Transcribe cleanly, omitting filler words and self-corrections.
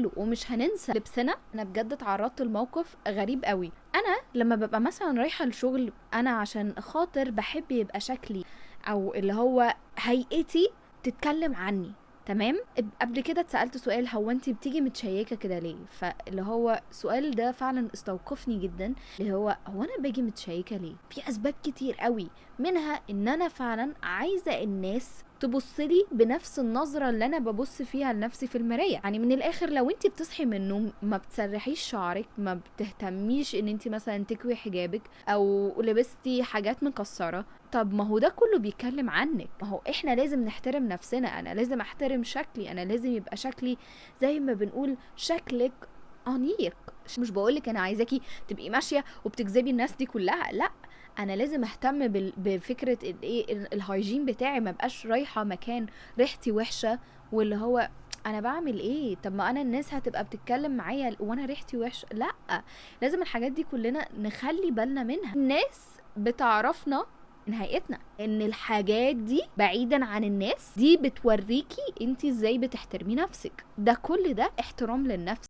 حلو ومش هننسى لبسنا. انا بجد اتعرضت لموقف غريب قوي. انا لما ببقى مثلا رايحه الشغل، انا عشان خاطر بحب يبقى شكلي او اللي هو هيئتي تتكلم عني، تمام. قبل كده اتسالت سؤال، هو انت بتيجي متشيكه كده ليه؟ فاللي هو السؤال ده فعلا استوقفني جدا، اللي هو انا باجي متشيكه ليه؟ في اسباب كتير قوي، منها ان انا فعلا عايزه الناس تبص لي بنفس النظره اللي انا ببص فيها لنفسي في المرايه. يعني من الاخر، لو انت بتصحي من النوم ما بتسرحيش شعرك، ما بتهتميش ان انت مثلا تكوي حجابك او لبستي حاجات مكسره، طب ما هو ده كله بيتكلم عنك. ما هو احنا لازم نحترم نفسنا، انا لازم احترم شكلي، انا لازم يبقى شكلي زي ما بنقول شكلك انيق. مش بقولك انا عايزاكي تبقي ماشيه وبتجذبي الناس دي كلها، لا، انا لازم اهتم بفكره الايه الهايجين بتاعي، ما بقاش رايحه مكان ريحتي وحشه واللي هو انا بعمل ايه. طب ما انا الناس هتبقى بتتكلم معايا وانا ريحتي وحشه، لا. لازم الحاجات دي كلنا نخلي بالنا منها. الناس بتعرفنا من هيئتنا، ان الحاجات دي بعيدا عن الناس دي بتوريكي انت ازاي بتحترمي نفسك. ده كل ده احترام للنفس.